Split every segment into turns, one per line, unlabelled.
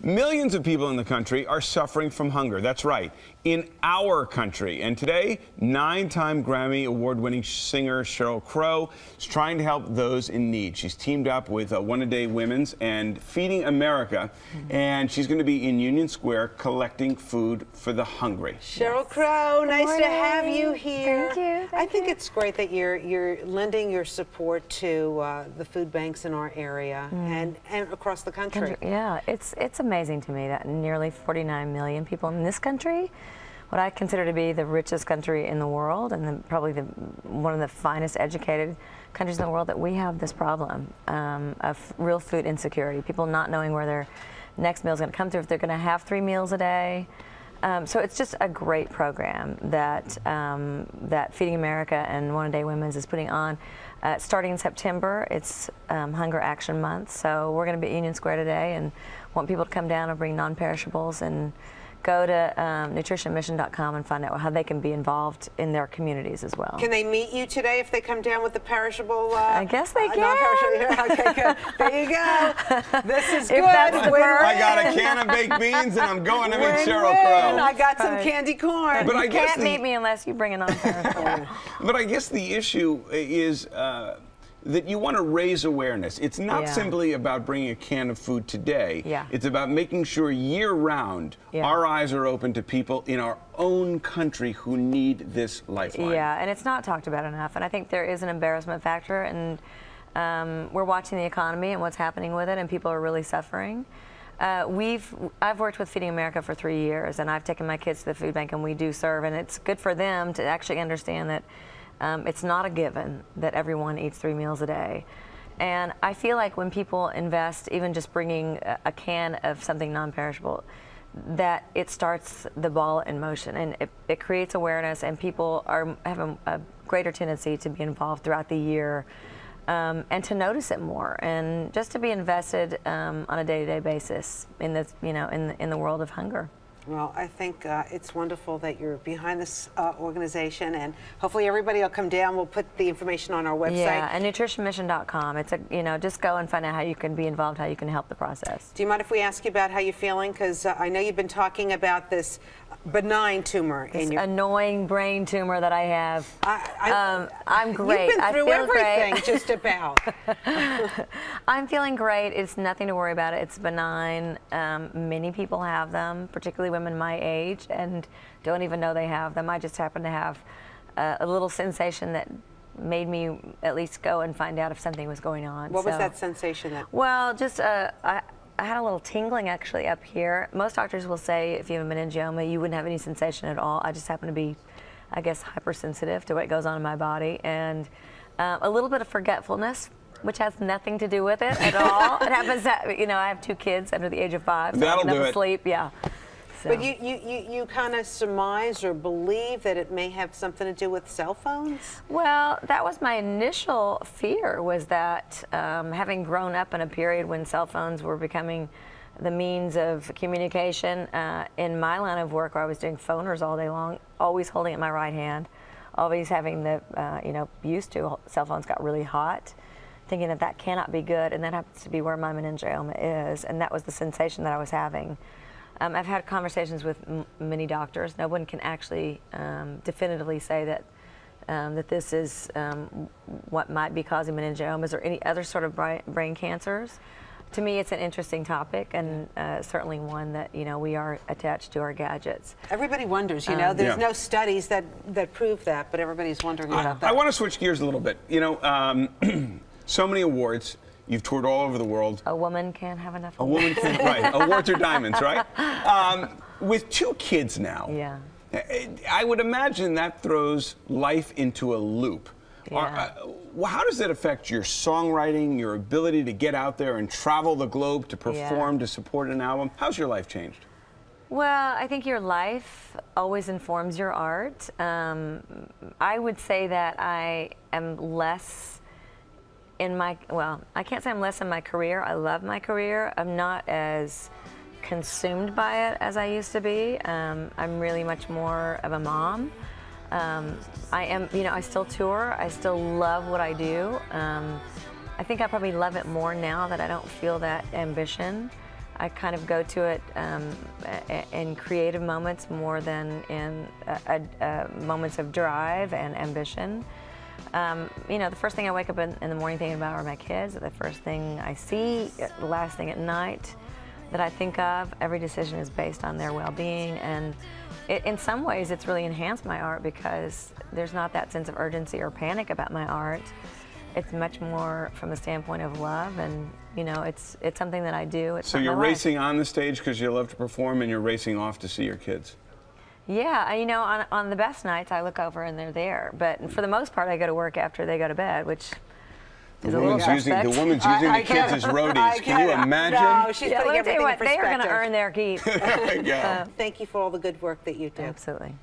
Millions of people in the country are suffering from hunger. That's right, in our country. And today, 9-time Grammy Award-winning singer Sheryl Crow is trying to help those in need. She's teamed up with One A Day Women's and Feeding America, and she's going to be in Union Square collecting food for the hungry.
Sheryl Crow, nice to have you here.
Thank you.
I think it's great that you're lending your support to the food banks in our area and across the country.
Yeah, it's amazing to me that nearly 49 million people in this country, what I consider to be the richest country in the world and probably one of the finest educated countries in the world, that we have this problem of real food insecurity, people not knowing where their next meal is going to come through, if they're going to have 3 meals a day. So it's just a great program that that Feeding America and One A Day Women's is putting on. Starting in September, it's Hunger Action Month, so we're going to be at Union Square today and want people to come down and bring non-perishables, and go to nutritionmission.com and find out how they can be involved in their communities as well.
Can they meet you today if they come down with the perishable?
I guess they can.
Yeah, okay, good. There you go. This is good.
I got a can of baked beans and I'm going to meet Sheryl Crow.
I got some candy corn.
But
you can't meet me unless you bring a non-perishable.
But I guess the issue is that you want to raise awareness. It's not simply about bringing a can of food today. It's about making sure year-round our eyes are open to people in our own country who need this lifeline. Yeah,
and it's not talked about enough. And I think there is an embarrassment factor, and we're watching the economy and what's happening with it, and people are really suffering. I've worked with Feeding America for 3 years, and I've taken my kids to the food bank, and we do serve, and it's good for them to actually understand that it's not a given that everyone eats 3 meals a day. And I feel like when people invest, even just bringing a can of something non-perishable, that it starts the ball in motion, and it creates awareness, and people have a greater tendency to be involved throughout the year and to notice it more, and just to be invested on a day-to-day basis in this, in the world of hunger.
Well, I think it's wonderful that you're behind this organization, and hopefully everybody will come down. We'll put the information on our website.
Yeah, and nutritionmission.com. It's just go and find out how you can be involved, how you can help the process.
Do you mind if we ask you about how you're feeling? Because I know you've been talking about this benign tumor in your
annoying brain tumor that I have. I'm great.
You've been through everything,
great.
just about.
I'm feeling great. It's nothing to worry about. It's benign. Many people have them, particularly women my age, and don't even know they have them. I just happen to have a little sensation that made me at least go and find out if something was going on.
What was that sensation?
Well, just I had a little tingling actually up here. Most doctors will say if you have a meningioma, you wouldn't have any sensation at all. I just happen to be, I guess, hypersensitive to what goes on in my body, and a little bit of forgetfulness, which has nothing to do with it at all. It happens that, I have 2 kids under the age of 5, so
that'll
I get
do
enough
it.
sleep, yeah. So.
But you kind of surmise or believe that it may have something to do with cell phones?
Well, that was my initial fear, was that having grown up in a period when cell phones were becoming the means of communication, in my line of work where I was doing phoners all day long, always holding it in my right hand, always having the, used to, cell phones got really hot, thinking that that cannot be good, and that happens to be where my meningioma is, and that was the sensation that I was having. I've had conversations with many doctors. No one can actually definitively say that that this is what might be causing meningiomas or any other sort of brain cancers. To me, it's an interesting topic, and certainly one that we are attached to our gadgets.
Everybody wonders, there's no studies that prove that, but everybody's wondering about that.
I want to switch gears a little bit. So many awards. You've toured all over the world.
A woman can't have enough.
A woman can't, right? Awards are diamonds, right? With 2 kids now.
Yeah.
I would imagine that throws life into a loop.
Yeah.
How does that affect your songwriting, your ability to get out there and travel the globe to perform, to support an album? How's your life changed?
Well, I think your life always informs your art. I would say that I am less in my, I can't say I'm less in my career. I love my career. I'm not as consumed by it as I used to be. I'm really much more of a mom. I am, I still tour. I still love what I do. I think I probably love it more now that I don't feel that ambition. I kind of go to it in creative moments more than in moments of drive and ambition. You know, the first thing I wake up in the morning thinking about are my kids. The first thing I see, the last thing at night that I think of. Every decision is based on their well-being, and in some ways it's really enhanced my art because there's not that sense of urgency or panic about my art. It's much more from the standpoint of love, and you know, it's something that I do.
So you're racing on the stage because you love to perform, and you're racing off to see your kids.
Yeah, you know, on the best nights I look over and they're there, but for the most part I go to work after they go to bed, which is a little suspect.
The woman's using the kids as roadies. Can you imagine?
No, she's putting everything in perspective.
They are going to earn their keep.
Thank you for all the good work that you do.
Absolutely.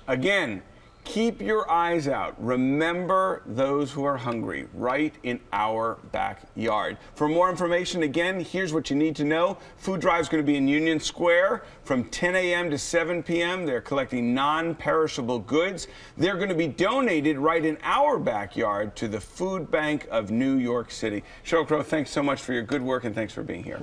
Again, keep your eyes out. Remember those who are hungry right in our backyard. For more information, again, here's what you need to know. Food Drive is going to be in Union Square from 10 a.m. to 7 p.m. They're collecting non-perishable goods. They're going to be donated right in our backyard to the Food Bank of New York City. Sheryl Crow, thanks so much for your good work, and thanks for being here.